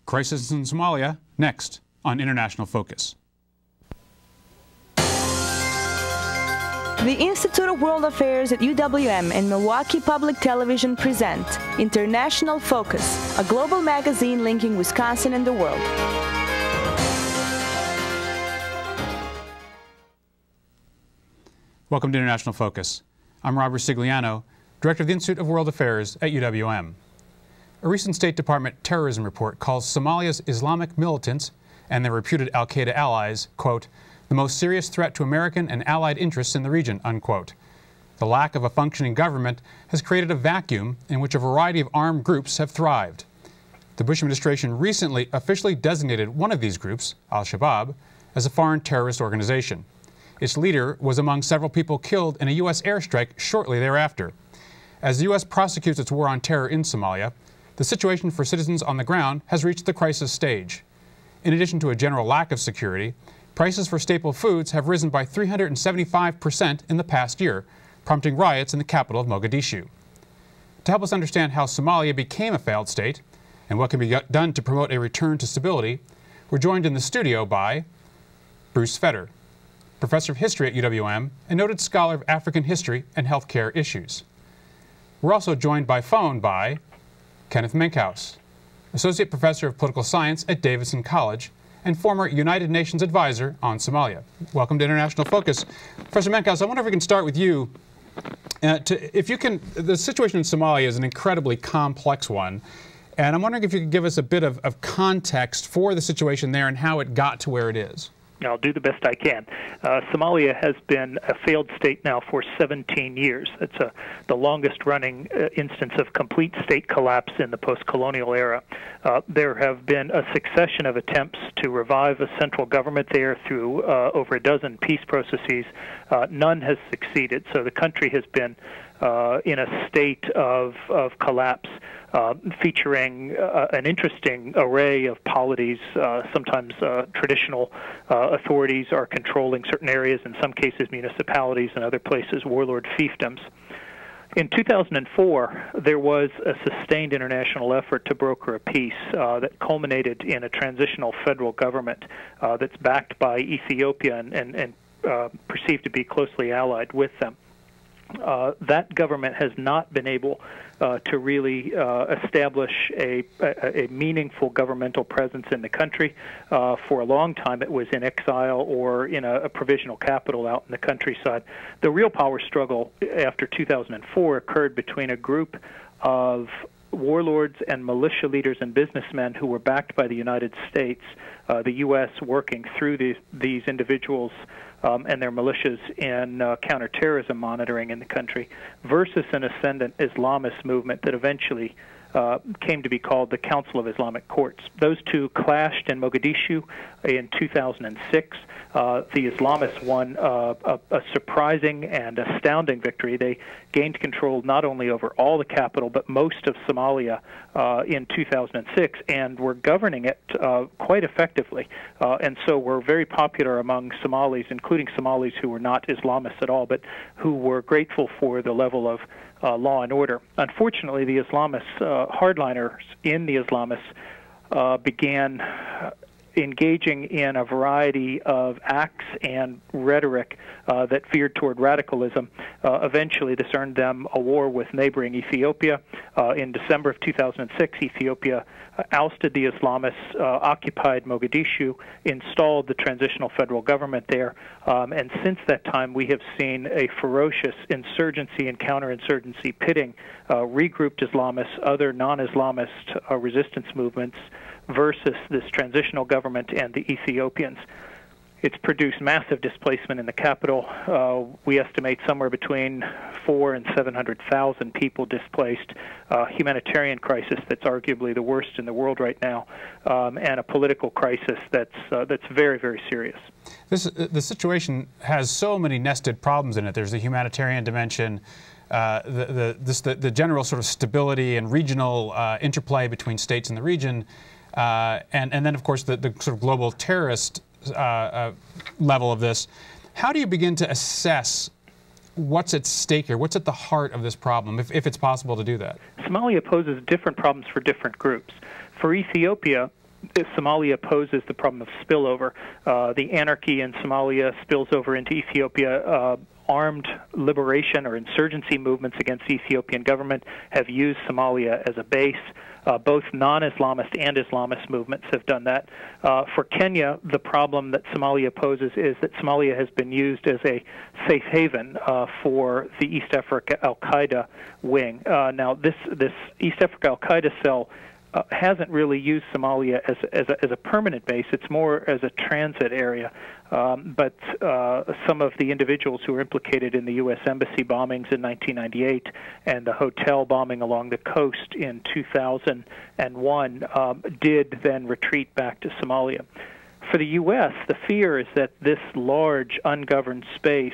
Crisis in Somalia, next on International Focus. The Institute of World Affairs at UWM and Milwaukee Public Television present International Focus, a global magazine linking Wisconsin and the world. Welcome to International Focus. I'm Robert Ricigliano, Director of the Institute of World Affairs at UWM. A recent State Department terrorism report calls Somalia's Islamic militants and their reputed al-Qaeda allies, quote, the most serious threat to American and allied interests in the region, unquote. The lack of a functioning government has created a vacuum in which a variety of armed groups have thrived. The Bush administration recently officially designated one of these groups, al-Shabaab, as a foreign terrorist organization. Its leader was among several people killed in a U.S. airstrike shortly thereafter. As the U.S. prosecutes its war on terror in Somalia, the situation for citizens on the ground has reached the crisis stage. In addition to a general lack of security, prices for staple foods have risen by 375% in the past year, prompting riots in the capital of Mogadishu. To help us understand how Somalia became a failed state and what can be done to promote a return to stability, we're joined in the studio by Bruce Fetter, Professor of History at UWM and noted scholar of African history and healthcare issues. We're also joined by phone by Kenneth Menkhaus, Associate Professor of Political Science at Davidson College and former United Nations advisor on Somalia. Welcome to International Focus. Professor Menkhaus, I wonder if we can start with you. The situation in Somalia is an incredibly complex one, and I'm wondering if you could give us a bit of context for the situation there and how it got to where it is. I'll do the best I can. Somalia has been a failed state now for 17 years. It's the longest-running instance of complete state collapse in the post-colonial era. There have been a succession of attempts to revive a central government there through over a dozen peace processes. None has succeeded, so the country has been in a state of collapse. Featuring an interesting array of polities. Sometimes traditional authorities are controlling certain areas, in some cases municipalities, and other places warlord fiefdoms. In 2004, there was a sustained international effort to broker a peace that culminated in a transitional federal government that's backed by Ethiopia and perceived to be closely allied with them. That government has not been able to really establish a meaningful governmental presence in the country. For a long time, it was in exile or in a provisional capital out in the countryside. The real power struggle after 2004 occurred between a group of warlords and militia leaders and businessmen who were backed by the United States, the U.S. working through these individuals and their militias in counterterrorism monitoring in the country, versus an ascendant Islamist movement that eventually came to be called the Council of Islamic Courts. Those two clashed in Mogadishu in 2006. The Islamists won a surprising and astounding victory. They gained control not only over all the capital, but most of Somalia in 2006, and were governing it quite effectively. And so were very popular among Somalis, including Somalis who were not Islamists at all, but who were grateful for the level of law and order. Unfortunately, the Islamists, hardliners in the Islamists, began engaging in a variety of acts and rhetoric that veered toward radicalism. Eventually, this earned them a war with neighboring Ethiopia. In December of 2006, Ethiopia ousted the Islamists, occupied Mogadishu, installed the transitional federal government there, and since that time we have seen a ferocious insurgency and counterinsurgency pitting regrouped Islamists, other non-Islamist resistance movements, versus this transitional government and the Ethiopians. It's produced massive displacement in the capital. We estimate somewhere between 400,000 and 700,000 people displaced, humanitarian crisis that's arguably the worst in the world right now, and a political crisis that's very, very serious. The situation has so many nested problems in it. There's the humanitarian dimension, the general sort of stability and regional interplay between states in the region, and then, of course, the sort of global terrorist level of this. How do you begin to assess what's at stake here? What's at the heart of this problem, if it's possible to do that? Somalia poses different problems for different groups. For Ethiopia, Somalia poses the problem of spillover. The anarchy in Somalia spills over into Ethiopia. Armed liberation or insurgency movements against the Ethiopian government have used Somalia as a base. Both non-Islamist and Islamist movements have done that. For Kenya, the problem that Somalia poses is that Somalia has been used as a safe haven for the East Africa al-Qaeda wing. Now, this East Africa al-Qaeda cell hasn't really used Somalia as a permanent base. It's more as a transit area. But some of the individuals who were implicated in the U.S. Embassy bombings in 1998 and the hotel bombing along the coast in 2001 did then retreat back to Somalia. For the U.S., the fear is that this large, ungoverned space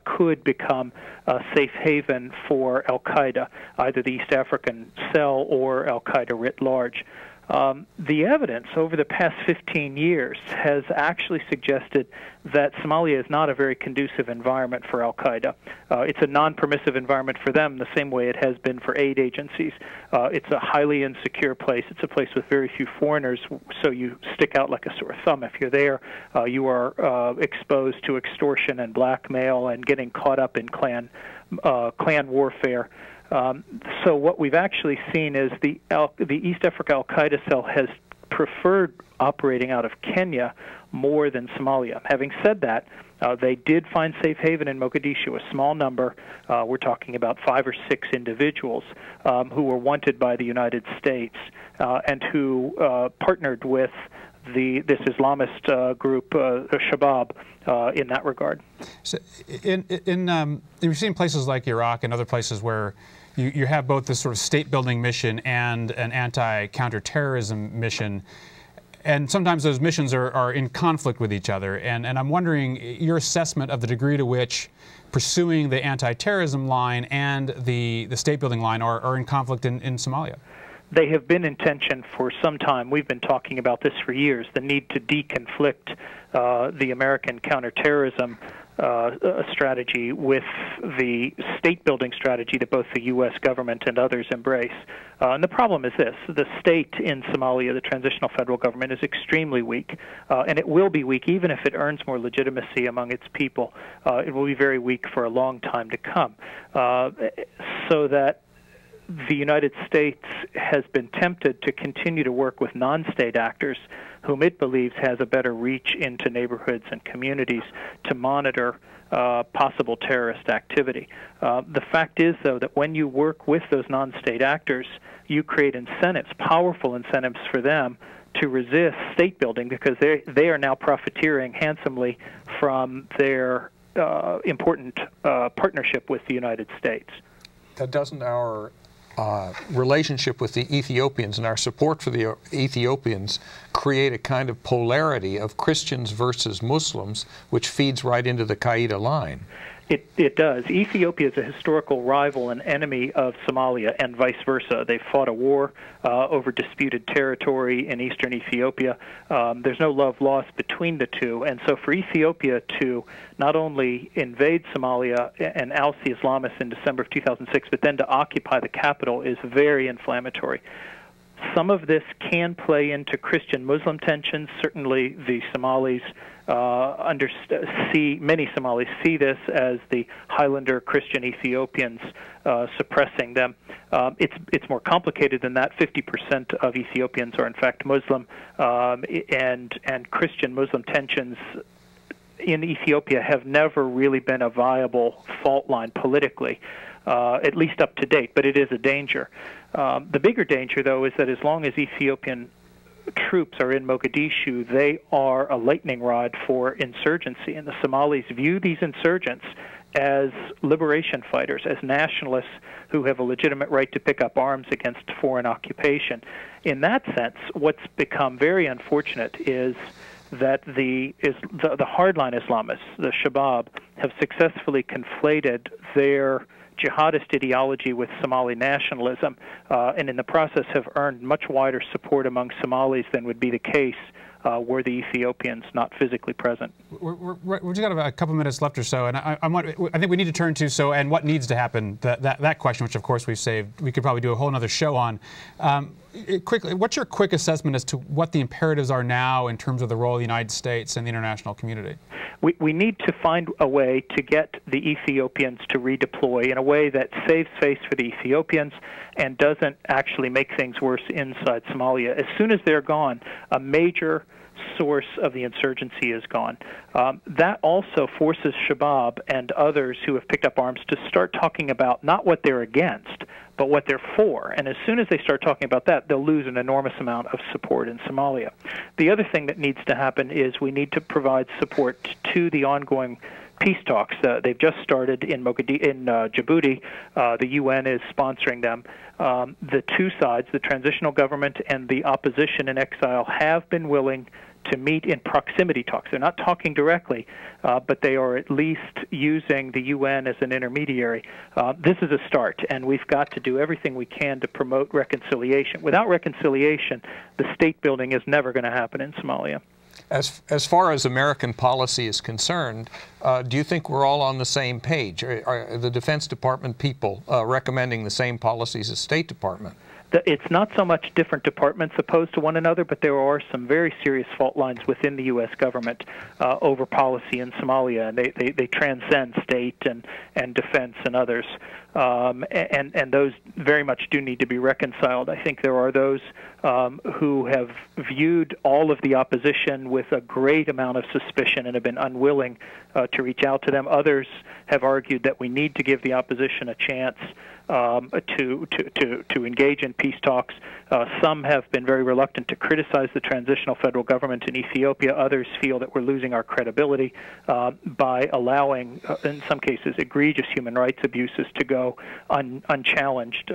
could become a safe haven for al-Qaeda, either the East African cell or al-Qaeda writ large. The evidence over the past 15 years has actually suggested that Somalia is not a very conducive environment for al-Qaeda. It's a non-permissive environment for them the same way it has been for aid agencies. It's a highly insecure place. It's a place with very few foreigners, so you stick out like a sore thumb. If you're there, you are exposed to extortion and blackmail and getting caught up in clan warfare. So what we've actually seen is the East Africa al-Qaeda cell has preferred operating out of Kenya more than Somalia. Having said that, they did find safe haven in Mogadishu, a small number. We're talking about 5 or 6 individuals who were wanted by the United States and who partnered with this Islamist group, Shabab, in that regard. So you've seen places like Iraq and other places where you have both this sort of state-building mission and an anti-counterterrorism mission, and sometimes those missions are in conflict with each other. And I'm wondering your assessment of the degree to which pursuing the anti-terrorism line and the state-building line are in conflict in Somalia. They have been in tension for some time. We've been talking about this for years, the need to deconflict the American counterterrorism strategy with the state-building strategy that both the U.S. government and others embrace. And the problem is this: the state in Somalia, the transitional federal government, is extremely weak, and it will be weak even if it earns more legitimacy among its people. It will be very weak for a long time to come. So that the United States has been tempted to continue to work with non-state actors whom it believes has a better reach into neighborhoods and communities to monitor possible terrorist activity. The fact is, though, that when you work with those non-state actors, you create incentives, powerful incentives for them to resist state building, because they are now profiteering handsomely from their important partnership with the United States. Doesn't our relationship with the Ethiopians and our support for the Ethiopians create a kind of polarity of Christians versus Muslims, which feeds right into the Qaeda line? It does. Ethiopia is a historical rival and enemy of Somalia, and vice versa. They fought a war over disputed territory in eastern Ethiopia. There's no love lost between the two, and so for Ethiopia to not only invade Somalia and oust the Islamists in December of 2006, but then to occupy the capital is very inflammatory. Some of this can play into Christian-Muslim tensions. Certainly the Somalis many Somalis see this as the Highlander Christian Ethiopians suppressing them. It's more complicated than that. 50% of Ethiopians are in fact Muslim, and Christian-Muslim tensions in Ethiopia have never really been a viable fault line politically, at least up to date, but it is a danger. The bigger danger, though, is that as long as Ethiopian troops are in Mogadishu, they are a lightning rod for insurgency, and the Somalis view these insurgents as liberation fighters, as nationalists who have a legitimate right to pick up arms against foreign occupation. In that sense, what's become very unfortunate is that the hardline Islamists, the Shabab, have successfully conflated their jihadist ideology with Somali nationalism, and in the process have earned much wider support among Somalis than would be the case were the Ethiopians not physically present. We've just got about a couple minutes left or so, and I think we need to turn to and what needs to happen. That question, which of course we've saved, we could probably do a whole other show on. Quickly, what's your quick assessment as to what the imperatives are now in terms of the role of the United States and the international community? We need to find a way to get the Ethiopians to redeploy in a way that saves face for the Ethiopians and doesn't actually make things worse inside Somalia. As soon as they're gone, a major source of the insurgency is gone. That also forces Shabab and others who have picked up arms to start talking about not what they're against, but what they're for. And as soon as they start talking about that, they'll lose an enormous amount of support in Somalia. The other thing that needs to happen is we need to provide support to the ongoing peace talks. They've just started in Djibouti. The UN is sponsoring them. The two sides, the transitional government and the opposition in exile, have been willing to meet in proximity talks. They're not talking directly, but they are at least using the UN as an intermediary. This is a start, and we've got to do everything we can to promote reconciliation. Without reconciliation, the state building is never going to happen in Somalia. As far as American policy is concerned, do you think we're all on the same page? Are the Defense Department people recommending the same policies as State Department? It's not so much different departments opposed to one another, but there are some very serious fault lines within the U.S. government over policy in Somalia, and they transcend state and defense and others. And those very much do need to be reconciled. I think there are those who have viewed all of the opposition with a great amount of suspicion and have been unwilling to reach out to them. Others have argued that we need to give the opposition a chance to engage in peace talks. Some have been very reluctant to criticize the transitional federal government in Ethiopia. Others feel that we're losing our credibility by allowing, in some cases, egregious human rights abuses to go unchallenged.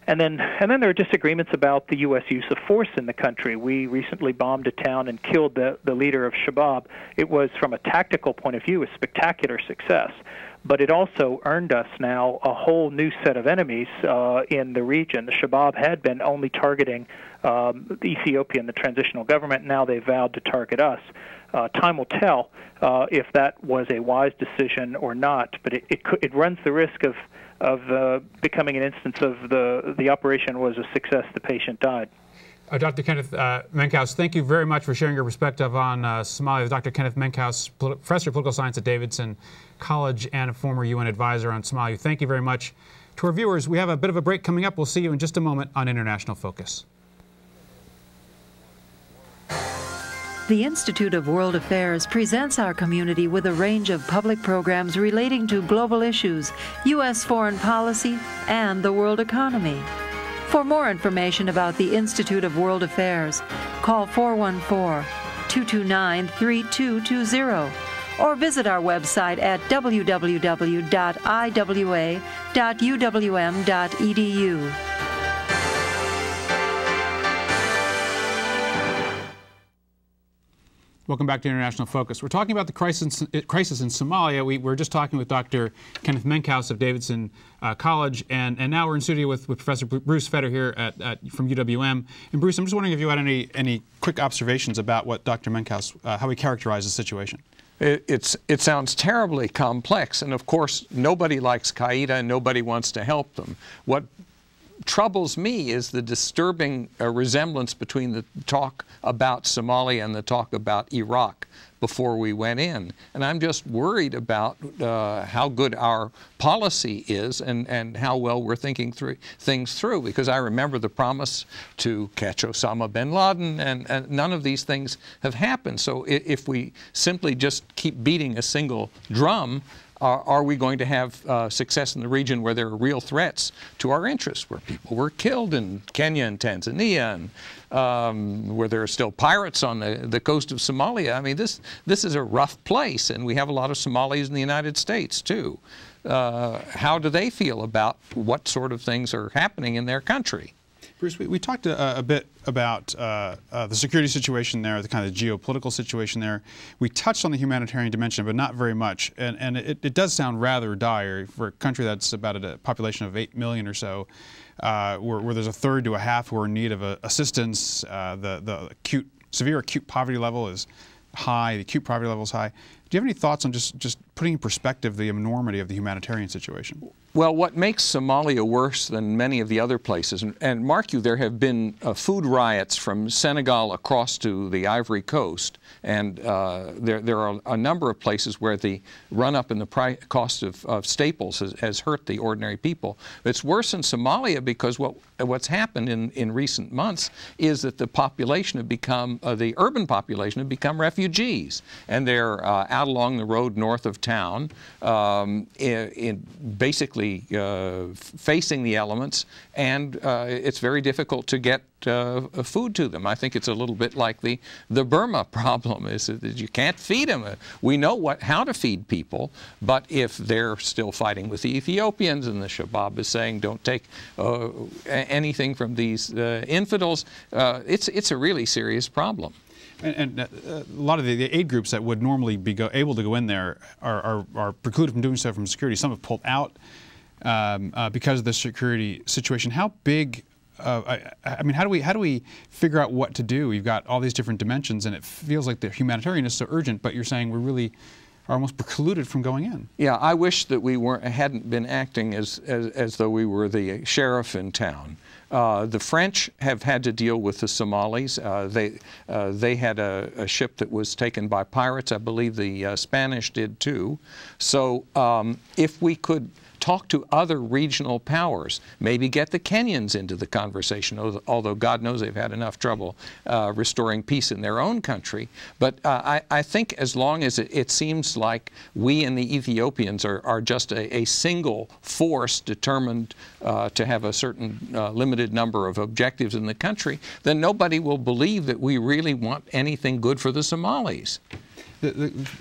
And then there are disagreements about the U.S. use of force in the country. We recently bombed a town and killed the leader of Shabab. It was, from a tactical point of view, a spectacular success. But it also earned us now a whole new set of enemies in the region. The Shabab had been only targeting Ethiopia and the transitional government. Now they've vowed to target us. Time will tell if that was a wise decision or not, but it runs the risk of becoming an instance of the operation was a success, the patient died. Dr. Kenneth Menkhaus, thank you very much for sharing your perspective on Somalia. Dr. Kenneth Menkhaus, professor of political science at Davidson College and a former UN advisor on Somalia. Thank you very much. To our viewers, we have a bit of a break coming up. We'll see you in just a moment on International Focus. The Institute of World Affairs presents our community with a range of public programs relating to global issues, U.S. foreign policy, and the world economy. For more information about the Institute of World Affairs, call 414-229-3220 or visit our website at www.iwa.uwm.edu. Welcome back to International Focus. We're talking about the crisis in Somalia. We were just talking with Dr. Kenneth Menkhaus of Davidson College, and now we're in studio with Professor Bruce Fetter here from UWM. And Bruce, I'm just wondering if you had any quick observations about what Dr. Menkhaus, how he characterized the situation. It sounds terribly complex, and of course nobody likes Qaeda and nobody wants to help them. What troubles me is the disturbing resemblance between the talk about Somalia and the talk about Iraq before we went in. And I'm just worried about how good our policy is and how well we're thinking things through, because I remember the promise to catch Osama bin Laden, and none of these things have happened. So if we simply just keep beating a single drum, are we going to have success in the region where there are real threats to our interests, where people were killed in Kenya and Tanzania, and where there are still pirates on the coast of Somalia? I mean, this is a rough place, and we have a lot of Somalis in the United States, too. How do they feel about what sort of things are happening in their country? Bruce, we talked a bit about the security situation there, the kind of geopolitical situation there. We touched on the humanitarian dimension, but not very much. And it does sound rather dire for a country that's about a population of 8 million or so, where there's a third to a half who are in need of assistance, the acute severe acute poverty level is high, the acute poverty level is high. Do you have any thoughts on just putting in perspective the enormity of the humanitarian situation? Well, what makes Somalia worse than many of the other places, and mark you, there have been food riots from Senegal across to the Ivory Coast, and there are a number of places where the run-up in the cost of staples has hurt the ordinary people. It's worse in Somalia because what's happened in recent months is that the population have become, the urban population have become refugees, and they're out along the road north of town, basically facing the elements, and it's very difficult to get food to them. I think it's a little bit like the Burma problem, is that you can't feed them. We know how to feed people, but if they're still fighting with the Ethiopians and the Shabab is saying don't take anything from these infidels, it's a really serious problem. And a lot of the aid groups that would normally be able to go in there are precluded from doing so from security. Some have pulled out because of the security situation. How big? I mean, how do we figure out what to do? We've got all these different dimensions, and it feels like the humanitarian is so urgent. But you're saying we really are almost precluded from going in. Yeah, I wish that we hadn't been acting as though we were the sheriff in town. The French have had to deal with the Somalis. They had a ship that was taken by pirates. I believe the Spanish did too. So if we could talk to other regional powers, maybe get the Kenyans into the conversation, although God knows they've had enough trouble restoring peace in their own country. But I think as long as it seems like we and the Ethiopians are just a single force determined to have a certain limited number of objectives in the country, then nobody will believe that we really want anything good for the Somalis.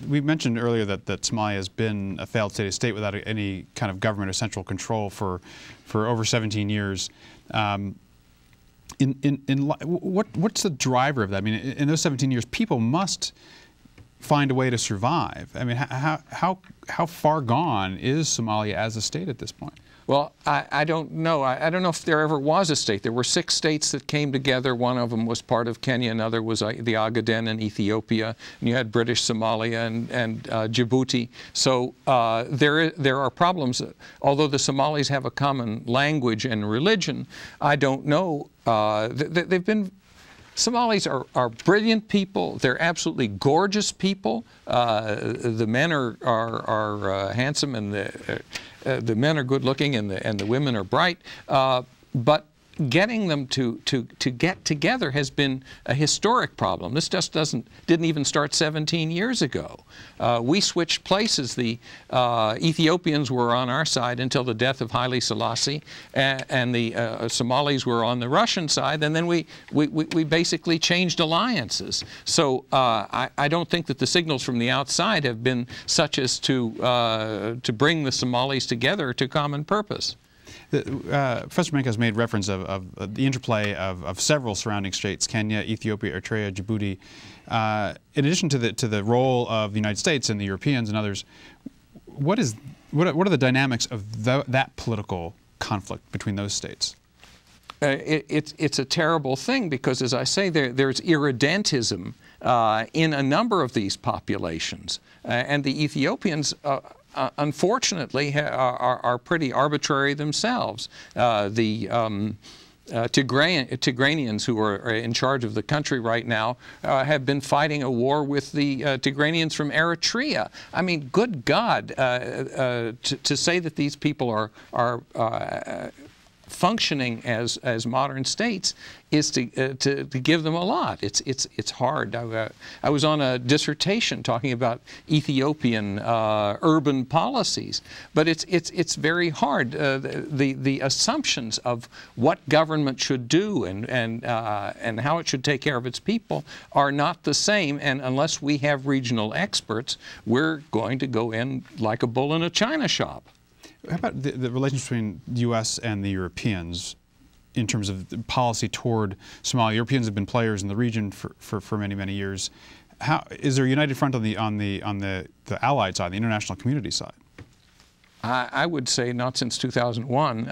We mentioned earlier that Somalia has been a failed state without any kind of government or central control for over 17 years. What's the driver of that? I mean, in those 17 years, people must find a way to survive. I mean, how far gone is Somalia as a state at this point? Well, I don't know. I don't know if there ever was a state. There were 6 states that came together. One of them was part of Kenya. Another was the Ogaden in Ethiopia. And you had British Somalia and Djibouti. So there are problems. Although the Somalis have a common language and religion, I don't know. They've been... Somalis are brilliant people. They're absolutely gorgeous people. The men are handsome, and the men are good looking, and the women are bright. But getting them to get together has been a historic problem. This just didn't even start 17 years ago. We switched places. The Ethiopians were on our side until the death of Haile Selassie, and the Somalis were on the Russian side, and then we basically changed alliances. So I don't think that the signals from the outside have been such as to bring the Somalis together to common purpose. Professor Menkhaus made reference of the interplay of several surrounding states: Kenya, Ethiopia, Eritrea, Djibouti. In addition to the role of the United States and the Europeans and others, what are the dynamics of that political conflict between those states? It's a terrible thing because, as I say, there's irredentism in a number of these populations, and the Ethiopians unfortunately are pretty arbitrary themselves. The Tigranians, who are in charge of the country right now, have been fighting a war with the Tigranians from Eritrea. I mean, good God, to say that these people are functioning as modern states is to give them a lot. It's hard. I was on a dissertation talking about Ethiopian urban policies, but it's very hard. The assumptions of what government should do and how it should take care of its people are not the same. And unless we have regional experts, we're going to go in like a bull in a china shop. How about the relationship between the U.S. and the Europeans in terms of the policy toward Somalia? Europeans have been players in the region for many, many years. Is there a united front on the Allied side, the international community side? I would say not since 2001.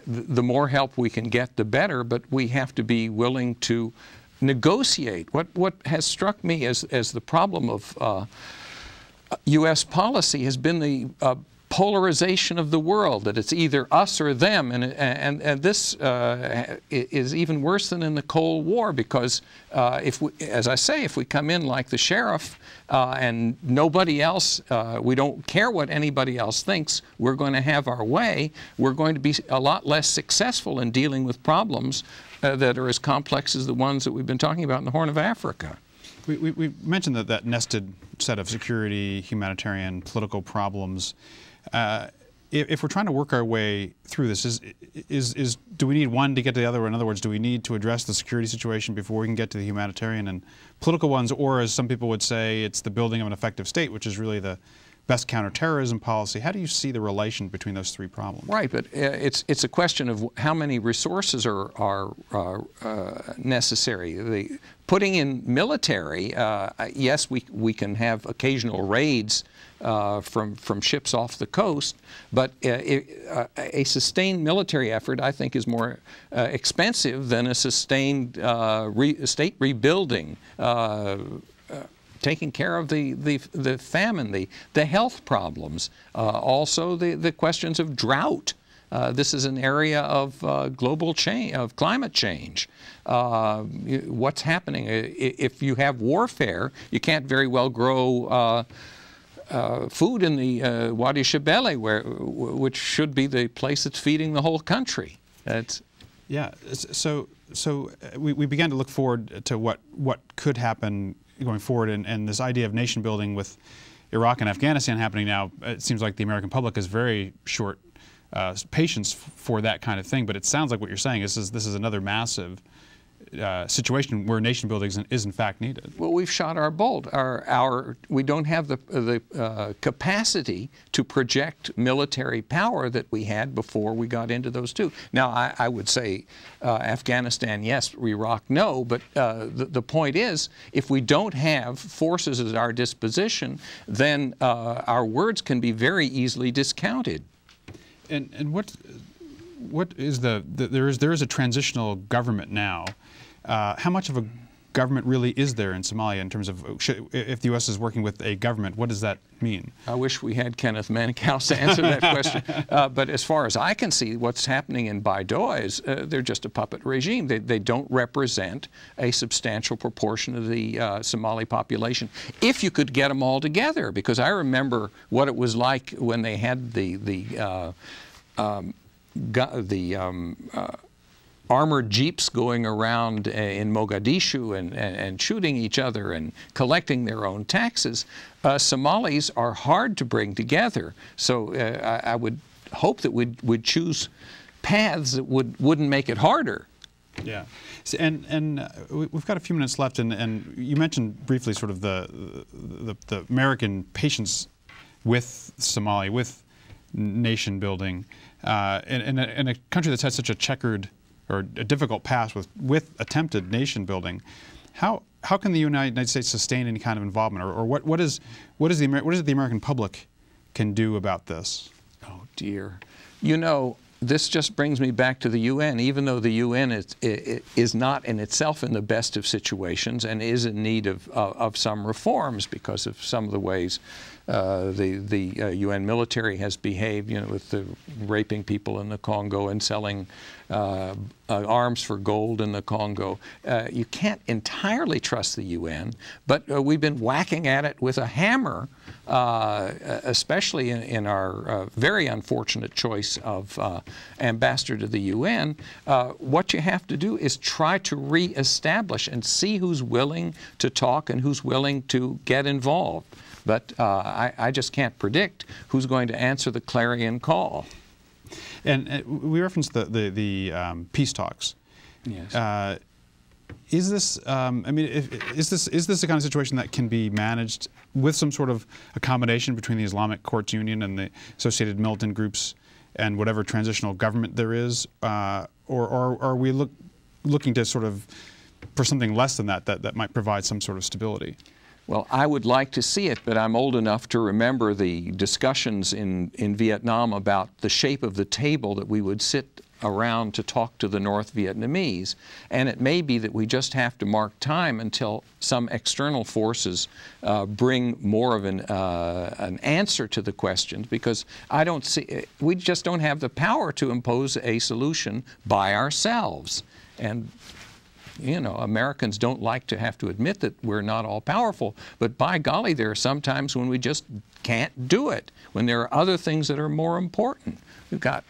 The more help we can get, the better, but we have to be willing to negotiate. What has struck me as the problem of U.S. policy has been the polarization of the world, that it's either us or them, and this is even worse than in the Cold War, because if we, as I say, if we come in like the sheriff and nobody else, we don't care what anybody else thinks, we're going to have our way, we're going to be a lot less successful in dealing with problems that are as complex as the ones that we've been talking about in the Horn of Africa. We mentioned that nested set of security, humanitarian, political problems. If we're trying to work our way through this, do we need one to get to the other? In other words, do we need to address the security situation before we can get to the humanitarian and political ones? Or, as some people would say, it's the building of an effective state, which is really the best counterterrorism policy. How do you see the relation between those three problems? Right, but it's a question of how many resources are necessary. Putting in military, yes, we can have occasional raids from ships off the coast, but a sustained military effort, I think, is more expensive than a sustained state rebuilding, taking care of the famine, the health problems, also the questions of drought. This is an area of global change, of climate change. What's happening? If you have warfare, you can't very well grow food in the Wadi Shabelle, which should be the place that's feeding the whole country. Yeah. So we began to look forward to what could happen going forward, and this idea of nation building with Iraq and Afghanistan happening now. It seems like the American public is very short patience for that kind of thing. But it sounds like what you're saying is this is another massive situation where nation building is in fact needed. Well, we've shot our bolt. We don't have the capacity to project military power that we had before we got into those two. Now, I would say Afghanistan, yes; Iraq, no. But the point is, if we don't have forces at our disposition, then our words can be very easily discounted. And what is there is a transitional government now. How much of a government really is there in Somalia in terms of if the U.S. is working with a government? What does that mean? I wish we had Kenneth Menkhaus to answer that question. But as far as I can see, what's happening in Baidoa is they're just a puppet regime. They don't represent a substantial proportion of the Somali population. If you could get them all together, because I remember what it was like when they had the armored jeeps going around in Mogadishu and shooting each other and collecting their own taxes. Somalis are hard to bring together. So I would hope that we'd choose paths that wouldn't make it harder. Yeah, and we've got a few minutes left, and you mentioned briefly sort of the American patience with Somalia, with nation building, in a country that's had such a checkered or a difficult past with attempted nation building. How can the United States sustain any kind of involvement, or what is the American public can do about this? Oh dear, you know, this just brings me back to the UN. Even though the UN is not in itself in the best of situations and is in need of some reforms because of some of the ways the UN military has behaved, you know, with the raping people in the Congo and selling arms for gold in the Congo. You can't entirely trust the UN, but we've been whacking at it with a hammer, especially in our very unfortunate choice of ambassador to the UN. What you have to do is try to reestablish and see who's willing to talk and who's willing to get involved. But I just can't predict who's going to answer the clarion call. And we referenced the peace talks. Yes. Is this? I mean, is this the kind of situation that can be managed with some sort of accommodation between the Islamic Courts Union and the associated militant groups and whatever transitional government there is, or are we looking to sort of for something less than that might provide some sort of stability? Well, I would like to see it, but I'm old enough to remember the discussions in Vietnam about the shape of the table that we would sit around to talk to the North Vietnamese. And it may be that we just have to mark time until some external forces bring more of an answer to the questions, because we just don't have the power to impose a solution by ourselves. And you know, Americans don't like to have to admit that we're not all powerful, but by golly, there are some times when we just can't do it, when there are other things that are more important. We've got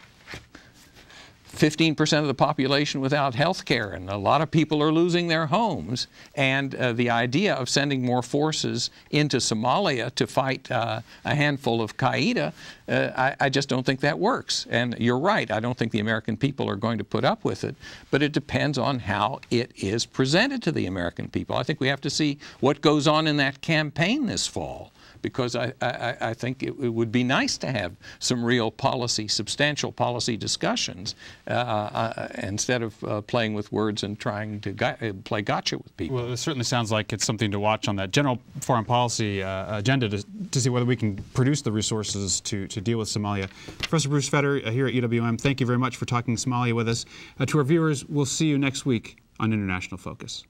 15% of the population without health care, and a lot of people are losing their homes. And the idea of sending more forces into Somalia to fight a handful of Qaeda, I just don't think that works. And you're right, I don't think the American people are going to put up with it, but it depends on how it is presented to the American people. I think we have to see what goes on in that campaign this fall, because I think it would be nice to have some real policy, substantial policy discussions instead of playing with words and trying to play gotcha with people. Well, it certainly sounds like it's something to watch on that general foreign policy agenda to see whether we can produce the resources to deal with Somalia. Professor Bruce Fetter here at UW-M, thank you very much for talking Somalia with us. To our viewers, we'll see you next week on International Focus.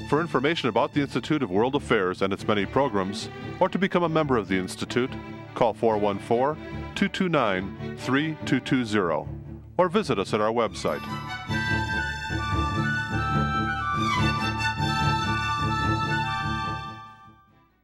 For information about the Institute of World Affairs and its many programs, or to become a member of the Institute, call 414-229-3220 or visit us at our website.